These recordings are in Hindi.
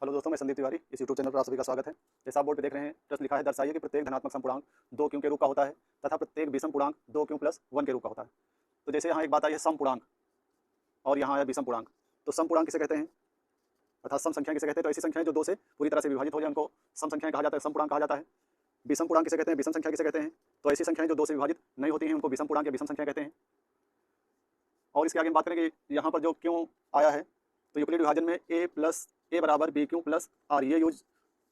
हेलो दोस्तों, मैं संदीप तिवारी। इस यूट्यूब चैनल पर आप सभी का स्वागत है। जैसा आप बोर्ड पे देख रहे हैं, प्रश्न लिखा है, दर्शाइए कि प्रत्येक धनात्मक समपूर्णांक 2 क्यों के रूप का होता है तथा प्रत्येक विषम पूर्णांक 2 क्यों प्लस 1 के रूप का होता है। तो जैसे यहाँ एक बात आई है समपूर्णांक और यहाँ आया विषम पूर्णांक। तो समपूर्णांक किसे कहते हैं अर्थात सम संख्या किसे कहते हैं? तो ऐसी संख्याएं जो 2 से पूरी तरह से विभाजित हो जाए उनको सम संख्याएं कहा जाता है, समपूर्णांक कहा जाता है। विषम पूर्णांक किसे कहते हैं? विषम संख्या किसे कहते हैं? तो ऐसी संख्याएं जो 2 से विभाजित नहीं होती हैं उनको विषम पूर्णांक या विषम संख्या कहते हैं। और इसके आगे हम बात करेंगे यहाँ पर जो क्यों आया है। तो यूक्लिड विभाजन में a बराबर बी क्यू प्लस आर, ये यूज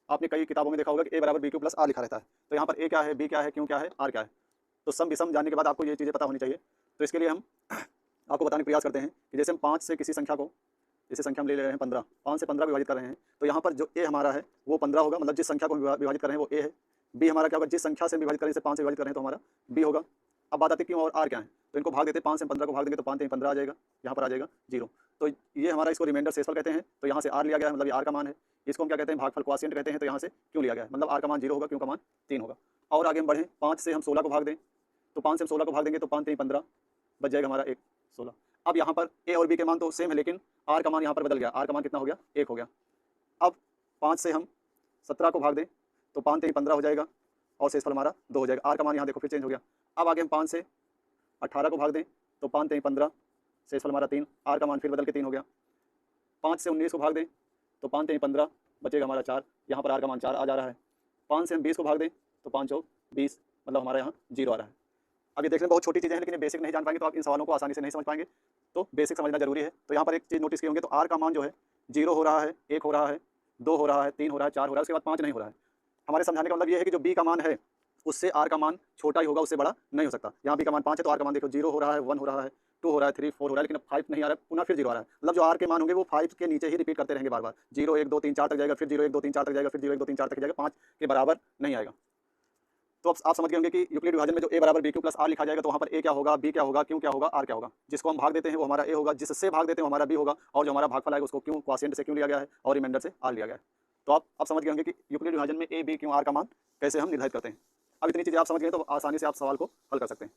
आपने कई किताबों में देखा होगा कि a बराबर बी क्यू प्लस आर लिखा रहता है। तो यहाँ पर a क्या है, b क्या है, क्यों क्या है, r क्या है। तो सम विषम जानने के बाद आपको ये चीज़ें पता होनी चाहिए। तो इसके लिए हम आपको बताने का प्रयास करते हैं कि जैसे हम 5 से किसी संख्या को, जैसे संख्या हम ले रहे हैं 15, 5 से 15 विभाजित कर रहे हैं, तो यहाँ पर जो a हमारा है वो 15 होगा, मतलब जिस संख्या को विभाजित कर रहे हैं वो a है। b हमारा क्या होगा, जिस संख्या से विभाजित करें, जैसे 5 से विभाजित कर रहे हैं तो हमारा b होगा। अब बात आती है क्यों और r क्या है। तो इनको भाग देते हैं, 5 से 15 को भाग देंगे तो 5 से 15 आ जाएगा, यहाँ पर आ जाएगा 0। तो ये हमारा, इसको रिमाइंडर शेषफल कहते हैं। तो यहाँ से r लिया गया है, मतलब ये r का मान है। इसको हम क्या कहते हैं, भागफल क्वोशिएंट कहते हैं। तो यहाँ से क्यों लिया गया है, मतलब r का मान 0 होगा, क्यों का मान 3 होगा। और आगे हम बढ़ें, 5 से हम 16 को भाग दें, तो 5 से हम 16 को भाग देंगे तो 5 3 15 बच जाएगा हमारा 1 16। अब यहाँ पर a और b के मान तो सेम है, लेकिन r का मान यहाँ पर बदल गया। r का मान कितना हो गया, 1 हो गया। अब 5 से हम 17 को भाग दें तो 5 3 15 हो जाएगा और शेषफल हमारा 2 हो जाएगा। r का मान यहाँ देखो फिर चेंज हो गया। अब आगे हम 5 से 18 को भाग दें तो 5 3 15, शेषफल हमारा 3, r का मान फिर बदल के 3 हो गया। 5 से 19 को भाग दें तो 5 3 15 बचेगा हमारा 4, यहाँ पर r का मान 4 आ जा रहा है। 5 से हम 20 को भाग दें तो 5 4 20, मतलब हमारा यहाँ 0 आ रहा है। अब ये देखने में बहुत छोटी चीज़ें हैं, लेकिन ये बेसिक नहीं जान पाएंगे तो आप इन सवालों को आसानी से नहीं समझ पाएंगे। तो बेसिक समझना जरूरी है। तो यहाँ पर एक चीज़ नोटिस किए होंगे, तो r का मान जो है 0 हो रहा है, 1 हो रहा है, 2 हो रहा है, 3 हो रहा है, 4 हो रहा है, उसके बाद 5 नहीं हो रहा है। हमारे समझाने का मतलब ये है कि जो b का मान है उससे r का मान छोटा ही होगा, उससे बड़ा नहीं हो सकता। यहाँ b का मान 5 है तो r का मान देखो 0 हो रहा है, 1 हो रहा है, 2 हो रहा है, 3 4 हो रहा है, लेकिन अब 5 नहीं आ रहा है, पुनः फिर 0 आ रहा है। मतलब जो r के मान होंगे वो 5 के नीचे ही रिपीट करते रहेंगे बार बार। 0 1 2 3 4 तक जाएगा, फिर 0 1 2 3 4 तक जाएगा, फिर 0 1 2 3 4 तक जाएगा, 5 के बराबर नहीं आएगा। तो अब आप समझ गए होंगे कि यूक्लिड विभाजन में जो a बराबर बी क्यू प्लस आर लिखा जाएगा तो वहाँ पर a क्या होगा, b क्या होगा, क्यों क्या होगा, r क्या होगा। जिसको हम भाग देते हैं वो हमारा a होगा, जिससे भाग देते हैं वो हमारा b होगा, और जो हमारा भागफल आएगा उसको क्यों क्वोशिएंट से क्यों लिया गया है और रिमाइंडर से r लिया गया है। तो आप समझ गए होंगे कि यूक्लिड विभाजन में a b क्यों r का मान कैसे हम निर्धारित करते हैं। अब इतनी चीज़ें आप समझ गए तो आसानी से आप सवाल को हल कर सकते हैं।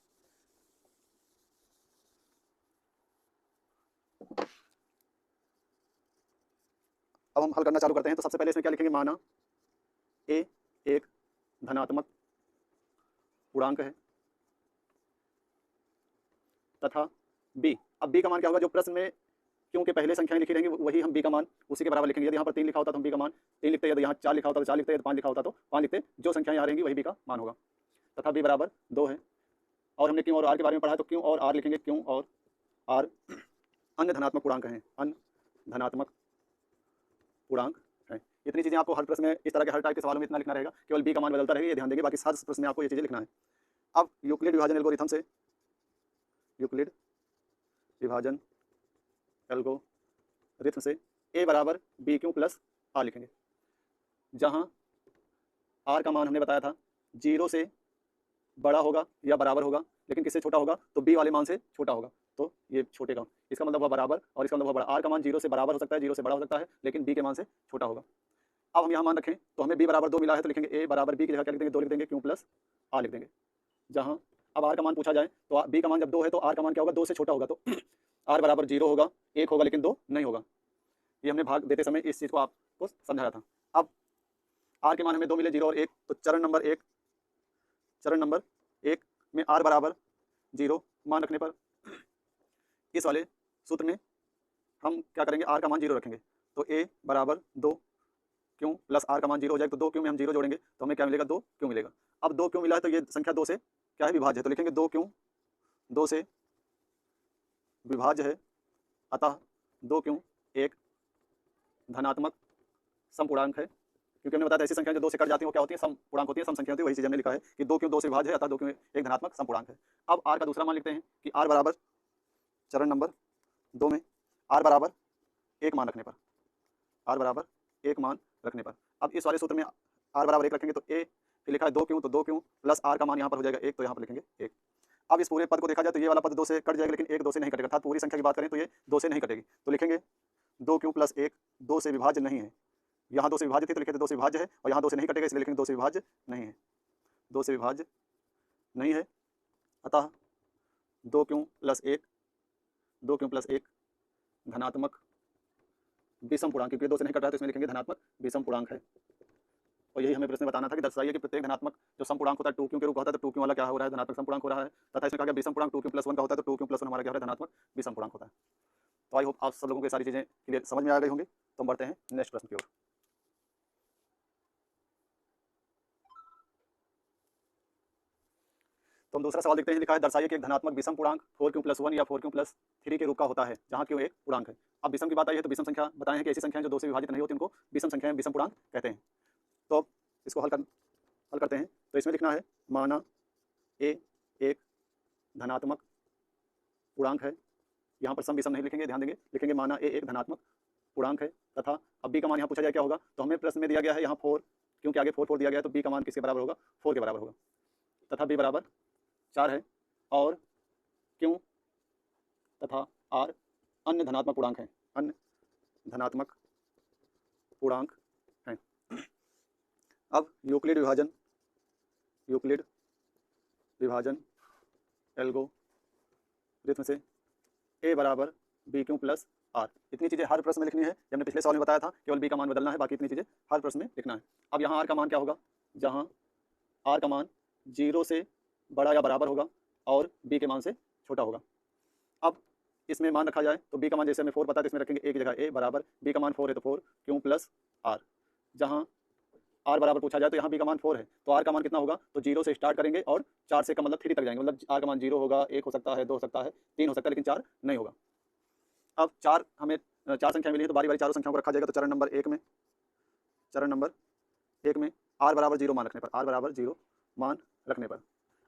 अब हम हल करना चालू करते हैं। तो सबसे पहले इसमें क्या लिखेंगे, माना a एक धनात्मक पूर्णांक है तथा b, अब b का मान क्या होगा, जो प्रश्न में क्योंकि पहले संख्याएं लिखी रहेंगी वही हम b का मान उसी के बराबर लिखेंगे। यदि यहाँ पर 3 लिखा होता तो हम b का मान 3 लिखते, यदि यहाँ 4 लिखा होता तो 4 लिखते, यदि 5 लिखा होता तो 5 लिखते। जो संख्याएं यहाँ रहेंगी वही b का मान होगा तथा b बराबर 2 है। और हमने क्यों और r के बारे में पढ़ा है, तो क्यों और r लिखेंगे, क्यों और r अन्य धनात्मक पूर्णांक हैं, अन्य धनात्मक पूर्णांक है। इतनी चीज़ें आपको हर प्रश्न में, इस तरह के हर टाइप के सवालों में इतना लिखना रहेगा, केवल b का मान बदलता रहेगा, ये ध्यान देंगे। बाकी हर प्रश्न में आपको ये चीज़ें लिखना है। अब यूक्लिड विभाजन एल्गोरिथम से, यूक्लिड विभाजन एल्गोरिथम से a बराबर बी क्यू प्लस आर लिखेंगे, जहां r का मान हमने बताया था 0 से बड़ा होगा या बराबर होगा, लेकिन किससे छोटा होगा, तो b वाले मान से छोटा होगा। तो ये छोटे का, इसका मतलब हुआ बराबर और इसका मतलब हुआ बड़ा। r का मान 0 से बराबर हो सकता है, 0 से बड़ा हो सकता है, लेकिन b के मान से छोटा होगा। अब हम यहाँ मान रखें तो हमें b बराबर 2 मिला है, तो लिखेंगे a बराबर b की जगह क्या लिख देंगे, 2 लिख देंगे, क्यों प्लस r लिख देंगे। जहाँ अब r का मान पूछा जाए तो b का मान जब 2 है तो r का मान क्या होगा, 2 से छोटा होगा, तो r बराबर 0 होगा, 1 होगा, लेकिन 2 नहीं होगा। ये हमने भाग देते समय इस चीज़ को आपको समझाया था। अब r के मान हमें 2 मिले, 0 और 1, तो चरण नंबर 1 में r बराबर 0 मान रखने पर इस वाले सूत्र में हम क्या करेंगे, r का मान 0 रखेंगे। तो a बराबर 2 क्यों प्लस r का मान 0 हो जाएगा, तो 2 क्यों में हम 0 जोड़ेंगे तो हमें क्या मिलेगा, 2 क्यों मिलेगा। अब 2 क्यों मिला है तो ये संख्या 2 से क्या है, विभाज्य है, तो लिखेंगे 2 क्यों 2 से विभाज्य है, अतः 2 क्यों एक धनात्मक समपूर्णांक है। क्योंकि हमने बताया था ऐसी संख्या जो 2 से कट जाती है वो क्या होती है, समपूर्णांक होती है, सम संख्या होती है। वही चीज़ हमने लिखा है कि 2 क्यों 2 से विभाज्य है, अतः 2 क्यों एक धनात्मक समपूर्णांक है। अब r का दूसरा मान लिखते हैं कि r बराबर चरण नंबर 2 में r बराबर 1 मान रखने पर, r बराबर 1 मान रखने पर, अब इस वाले सूत्र में r बराबर 1 रखेंगे तो a, फिर लिखा है 2 क्यों, तो 2 क्यों प्लस r का मान यहाँ पर हो जाएगा 1, तो यहाँ पर लिखेंगे 1। अब इस पूरे पद को देखा जाए तो ये वाला पद 2 से कट जाएगा, लेकिन 1 2 से नहीं कटेगा, अर्थात पूरी संख्या की बात करें तो ये 2 से नहीं कटेगी। तो लिखेंगे 2 क्यों प्लस 1 2 से विभाज्य नहीं है, यहाँ 2 से विभाज्य थी तो लिखे थे 2 से विभाज्य है, और यहाँ 2 से नहीं कटेगा इसलिए लिखेंगे 2 से विभाज्य नहीं है, 2 से विभाज्य नहीं है, अतः 2 क्यों प्लस 1 धनात्मक विषम पूर्णांक, क्योंकि 2 से नहीं कट रहा है तो इसमें लिखेंगे धनात्मक विषम पूर्णांक है। और यही हमें प्रश्न में बताना था कि दर्शाइए कि प्रत्येक धनात्मक जो सम पूर्णांक होता है 2q के रूप का होता है, तो 2q वाला क्या हो रहा है, धनात्मक सम पूर्णांक हो रहा है। तथा इसमें कहा गया विषम पूर्णांक 2q + 1 का होता है, तो 2q + 1 हमारा क्या हो रहा है, धनात्मक विषम पूर्णांक होता है। तो आई होप आप सब लोगों को सारी चीज़ें क्लियर समझ में आ गई होंगी। तो हम बढ़ते हैं नेक्स्ट प्रश्न की ओर। तो हम दूसरा सवाल देखते हैं। लिखा है दर्शाइए कि एक धनात्मक विषम पूर्णांक 4q + 1 या 4q + 3 के रूप का होता है, जहाँ q एक पूर्णांक है। अब विषम की बात आई है तो विषम संख्या बताएं है कि ऐसी संख्याएं जो 2 से विभाजित नहीं होती उनको विषम संख्याएं विषम पूर्णांक कहते हैं। तो अब इसको हल करते हैं। तो इसमें लिखना है माना a एक धनात्मक पूर्णांक है। यहाँ पर सम विषम नहीं लिखेंगे, ध्यान देंगे, लिखेंगे माना a एक धनात्मक पूर्णांक है। तथा अब b का मान यहाँ पूछा जाए क्या होगा, तो हमें प्रश्न में दिया गया है यहाँ 4, क्योंकि आगे 4 दिया गया है, तो b का मान किसके बराबर होगा, 4 के बराबर होगा। तथा b बराबर 4 है और q तथा r अन्य धनात्मक पूर्णांक हैं, अन्य धनात्मक पूर्णांक हैं। अब यूक्लिड विभाजन एल्गोरिथम से a बराबर bq + r, इतनी चीज़ें हर प्रश्न में लिखनी है। हमने पिछले सवाल में बताया था केवल b का मान बदलना है, बाकी इतनी चीज़ें हर प्रश्न में लिखना है। अब यहाँ r का मान क्या होगा, जहाँ r का मान 0 से बड़ा या बराबर होगा और b के मान से छोटा होगा। अब इसमें मान रखा जाए तो b का मान जैसे हमें 4 पता है तो इसमें रखेंगे a की जगह a बराबर b का मान 4 है तो 4q + r। जहाँ r बराबर पूछा जाए तो यहाँ b का मान 4 है, तो r का मान कितना होगा, तो 0 से स्टार्ट करेंगे और 4 से का मतलब 3 तक जाएंगे, मतलब r का मान 0 होगा, 1 हो सकता है, 2 हो सकता है, 3 हो सकता है, लेकिन 4 नहीं होगा। अब 4 हमें 4 संख्या मिली है तो बारी बारी चारों संख्याओं को रखा जाएगा। तो चरण नंबर 1 में r बराबर 0 मान रखने पर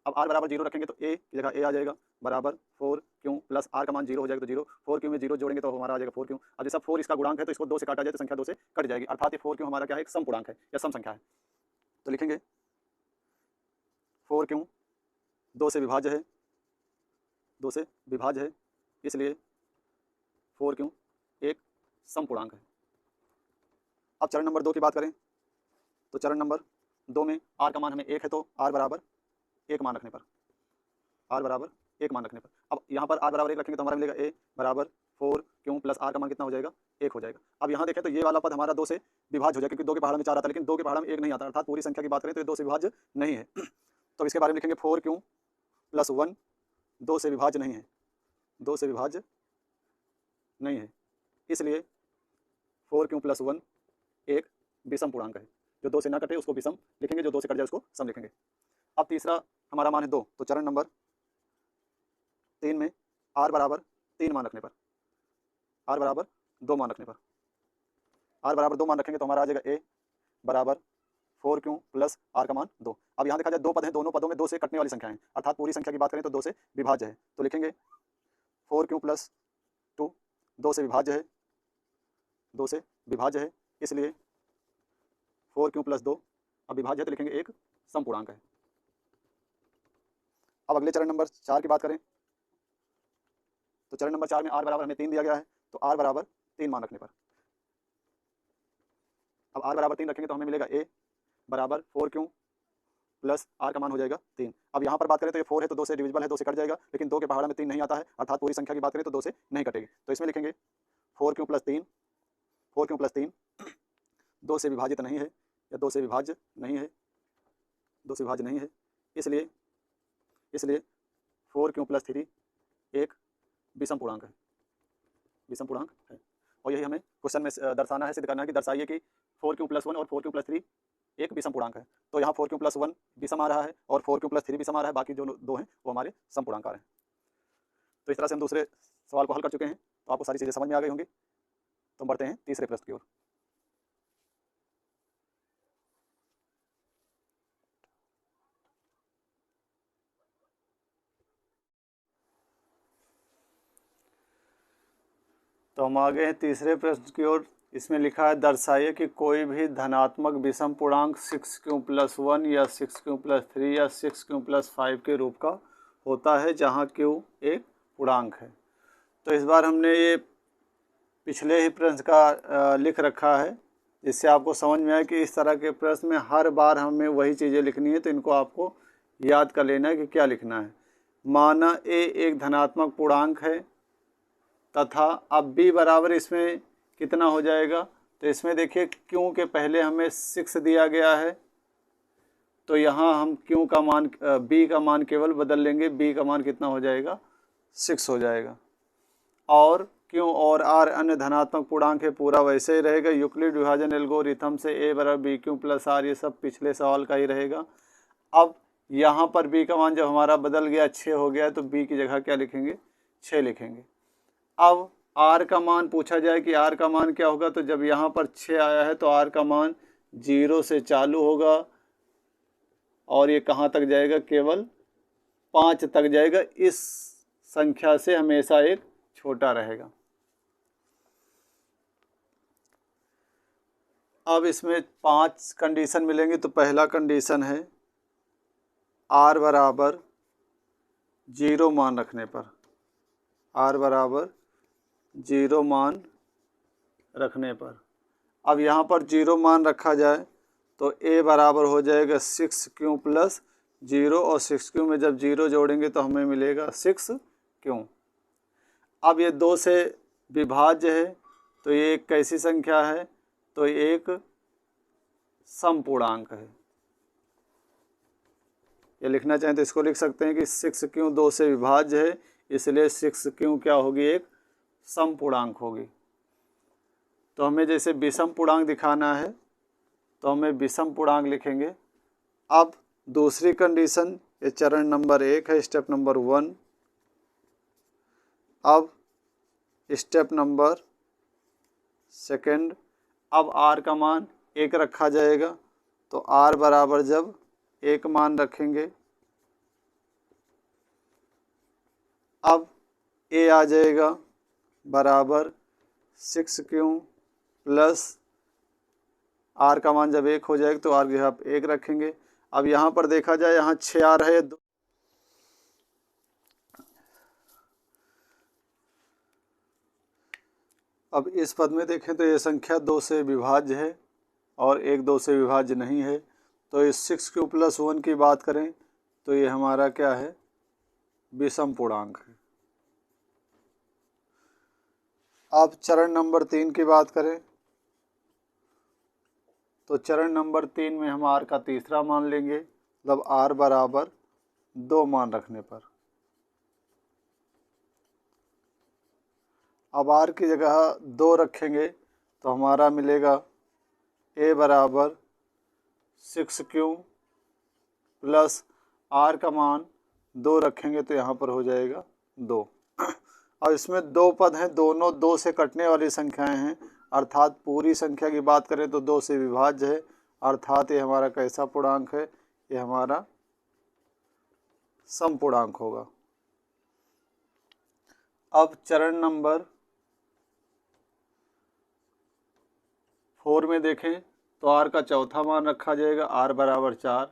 अब r बराबर 0 रखेंगे तो a की जगह a आ जाएगा बराबर 4q + r का मान 0 हो जाएगा, तो 0 4q में 0 जोड़ेंगे तो हमारा आ जाएगा 4q। अब जैसा 4 इसका गुणांक है तो इसको 2 से काटा जाए तो संख्या 2 से कट जाएगी, अर्थात ये 4q हमारा क्या है, एक सम पूर्णांक है या सम संख्या है। तो लिखेंगे 4q 2 से विभाज्य है, इसलिए 4q एक सम पूर्णांक है। अब चरण नंबर 2 की बात करें तो चरण नंबर 2 में r का मान हमें 1 है तो r बराबर 1 मान रखने पर अब यहाँ पर r बराबर 1 रखेंगे तो हमारा मिलेगा a बराबर 4q + r का मान कितना हो जाएगा, 1 हो जाएगा। अब यहाँ देखें तो ये वाला पद हमारा 2 से विभाज्य हो जाएगा, क्योंकि 2 के पहाड़ में 4 आता है, लेकिन 2 के पहाड़ में 1 नहीं आता, अर्थात पूरी संख्या की बात करें तो ये 2 से विभाज्य नहीं है। तो इसके बारे में लिखेंगे 4q + 1 2 से विभाज्य नहीं है, इसलिए 4q + 1 एक विषम पूर्णांक है। जो 2 से ना कटे उसको विषम लिखेंगे, जो 2 से कट जाए उसको सम लिखेंगे। अब तीसरा हमारा मान है 2, तो चरण नंबर 3 में r बराबर 3 मान रखने पर r बराबर 2 मान रखेंगे तो हमारा आ जाएगा a बराबर 4q + r का मान 2। अब यहाँ देखा जाए 2 पद हैं, दोनों पदों में 2 से कटने वाली संख्या है, अर्थात पूरी संख्या की बात करें तो 2 से विभाज्य है। तो लिखेंगे 4q + 2 2 से विभाज्य है, इसलिए 4q + 2 अब विभाज्य है तो लिखेंगे एक सम पूर्णांक है। अब अगले चरण नंबर 4 की बात करें तो चरण नंबर 4 में r बराबर हमें 3 दिया गया है, तो r बराबर 3 मान रखने पर अब r बराबर 3 रखेंगे तो हमें मिलेगा a बराबर 4q + r का मान हो जाएगा 3। अब यहाँ पर बात करें तो ये 4 है तो 2 से डिविजिबल है, 2 से कट जाएगा, लेकिन 2 के पहाड़ में 3 नहीं आता है, अर्थात पूरी संख्या की बात करें तो 2 से नहीं कटेगी। तो इसमें लिखेंगे 4q + 3 2 से विभाजित नहीं है या 2 से विभाज्य नहीं है, इसलिए 4q + 3 एक विषम पूर्णांक है। और यही हमें क्वेश्चन में दर्शाना है, सिद्ध करना है कि दर्शाइए कि 4q + 1 और 4q + 3 एक विषम पूर्णांक है। तो यहाँ 4q + 1 विषम आ रहा है और 4q + 3 विषम आ रहा है, बाकी जो 2 हैं वो हमारे सम पूर्णांक आ रहे हैं। तो इस तरह से हम दूसरे सवाल को हल कर चुके हैं, तो आपको सारी चीज़ें समझ में आ गई होंगी। तो हम बढ़ते हैं तीसरे प्रश्न की ओर। तो हम आगे हैं तीसरे प्रश्न की ओर। इसमें लिखा है दर्शाइए कि कोई भी धनात्मक विषम पूर्णांक 6q + 1 या 6q + 3 या 6q + 5 के रूप का होता है, जहाँ q एक पूर्णांक है। तो इस बार हमने ये पिछले ही प्रश्न का लिख रखा है, जिससे आपको समझ में आए कि इस तरह के प्रश्न में हर बार हमें वही चीज़ें लिखनी है, तो इनको आपको याद कर लेना है कि क्या लिखना है। माना a एक धनात्मक पूर्णांक है तथा अब b बराबर इसमें कितना हो जाएगा। तो इसमें देखिए क्यों के पहले हमें 6 दिया गया है, तो यहाँ हम क्यों का मान बी का मान केवल बदल लेंगे, बी का मान कितना हो जाएगा 6 हो जाएगा। और क्यों और आर अन्य धनात्मक पूर्णांक है, पूरा वैसे ही रहेगा। यूक्लिड विभाजन एल्गोरिथम से ए बराबर बी क्यू प्लस आर, ये सब पिछले सवाल का ही रहेगा। अब यहाँ पर बी का मान जब हमारा बदल गया 6 हो गया, तो बी की जगह क्या लिखेंगे 6 लिखेंगे। अब आर का मान पूछा जाए कि आर का मान क्या होगा, तो जब यहाँ पर 6 आया है तो आर का मान 0 से चालू होगा और ये कहाँ तक जाएगा, केवल 5 तक जाएगा। इस संख्या से हमेशा एक छोटा रहेगा। अब इसमें 5 कंडीशन मिलेंगे। तो पहला कंडीशन है आर बराबर 0 मान रखने पर, आर बराबर 0 मान रखने पर। अब यहाँ पर 0 मान रखा जाए तो ए बराबर हो जाएगा 6q प्लस 0, और 6q में जब 0 जोड़ेंगे तो हमें मिलेगा 6q। अब ये 2 से विभाज्य है, तो ये एक कैसी संख्या है, तो एक समपूर्णांक है। ये लिखना चाहें तो इसको लिख सकते हैं कि 6q 2 से विभाज्य है, इसलिए 6q क्या होगी, एक समपूर्णांक होगी। तो हमें जैसे विषम पूर्णांक दिखाना है तो हमें विषम पूर्णांक लिखेंगे। अब दूसरी कंडीशन, ये चरण नंबर 1 है, स्टेप नंबर 1। अब स्टेप नंबर 2, अब आर का मान 1 रखा जाएगा। तो आर बराबर जब 1 मान रखेंगे, अब ए आ जाएगा बराबर 6q प्लस आर का मान जब 1 हो जाएगा तो आर की जगह 1 रखेंगे। अब यहाँ पर देखा जाए, यहाँ 6 आ रहे हैं, अब इस पद में देखें तो ये संख्या 2 से विभाज्य है और एक 2 से विभाज्य नहीं है। तो इस 6q प्लस 1 की बात करें तो ये हमारा क्या है, विषम पूर्णांक है। अब चरण नंबर 3 की बात करें तो चरण नंबर 3 में हम आर का तीसरा मान लेंगे, मतलब आर बराबर 2 मान रखने पर। अब आर की जगह 2 रखेंगे तो हमारा मिलेगा ए बराबर 6q प्लस आर का मान 2 रखेंगे तो यहाँ पर हो जाएगा 2। अब इसमें 2 पद हैं, दोनों 2 से कटने वाली संख्याएं हैं, अर्थात पूरी संख्या की बात करें तो 2 से विभाज्य है, अर्थात ये हमारा कैसा पूर्णांक है, ये हमारा समपूर्णांक होगा। अब चरण नंबर 4 में देखें तो आर का चौथा मान रखा जाएगा, आर बराबर 4।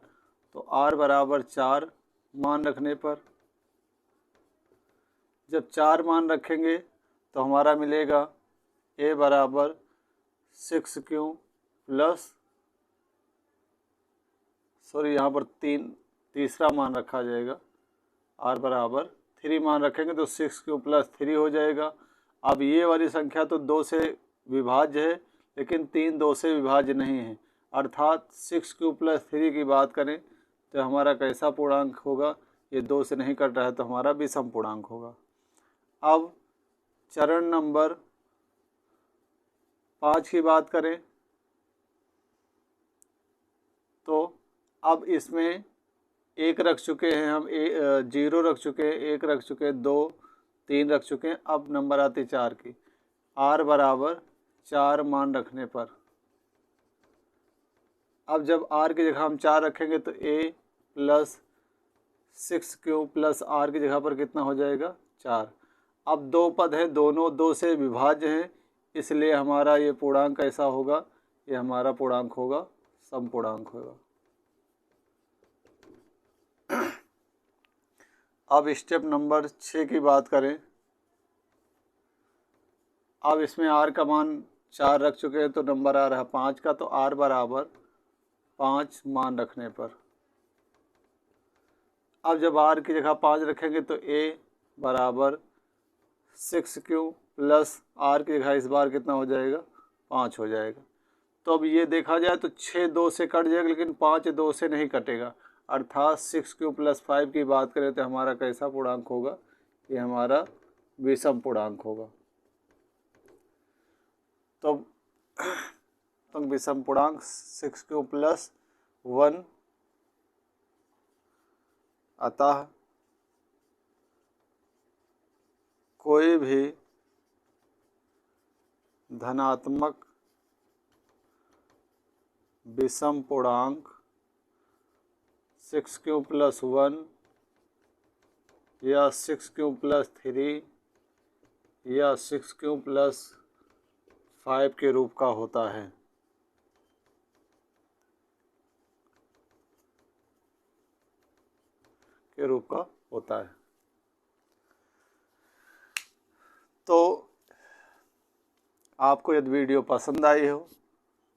तो आर बराबर 4 मान रखने पर जब 4 मान रखेंगे तो हमारा मिलेगा ए बराबर 6q प्लस, सॉरी यहाँ पर तीसरा मान रखा जाएगा, आर बराबर 3 मान रखेंगे तो 6q प्लस 3 हो जाएगा। अब ये वाली संख्या तो 2 से विभाज्य है, लेकिन 3 2 से विभाज्य नहीं है, अर्थात 6q प्लस 3 की बात करें तो हमारा कैसा पूर्णांक होगा, ये 2 से नहीं कट रहा है तो हमारा विषम पूर्णांक होगा। अब चरण नंबर 5 की बात करें तो अब इसमें 1 रख चुके हैं हम, 0 रख चुके हैं, 1 रख चुके हैं, 2 3 रख चुके हैं। अब नंबर आती 4 की, आर बराबर 4 मान रखने पर। अब जब आर की जगह हम 4 रखेंगे तो ए प्लस 6q प्लस आर की जगह पर कितना हो जाएगा 4। अब 2 पद है, दोनों 2 से विभाज्य हैं, इसलिए हमारा ये पूर्णांक कैसा होगा, ये हमारा पूर्णांक होगा समपूर्णांक होगा। अब स्टेप नंबर 6 की बात करें, अब इसमें आर का मान 4 रख चुके हैं तो नंबर आ रहा है 5 का, तो आर बराबर 5 मान रखने पर। अब जब आर की जगह 5 रखेंगे तो ए बराबर 6q प्लस आर की जगह इस बार कितना हो जाएगा 5 हो जाएगा। तो अब ये देखा जाए तो 6 2 से कट जाएगा, लेकिन 5 2 से नहीं कटेगा, अर्थात 6³ + 5 की बात करें तो हमारा कैसा पूर्णांक होगा, ये हमारा विषम पूर्णांक होगा। तो विषम पूर्णांक 6³ + 1, अतः कोई भी धनात्मक विषम पूर्णांक 6³ + 1 या 6³ + 3 या 6³ + 5 के रूप का होता है। तो आपको यदि वीडियो पसंद आई हो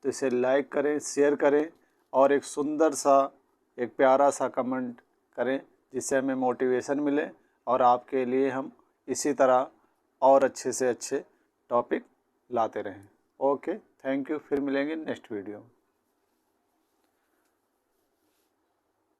तो इसे लाइक करें, शेयर करें और एक सुंदर सा, एक प्यारा सा कमेंट करें, जिससे हमें मोटिवेशन मिले और आपके लिए हम इसी तरह और अच्छे से अच्छे टॉपिक लाते रहें। Okay, thank you. फिर मिलेंगे नेक्स्ट वीडियो।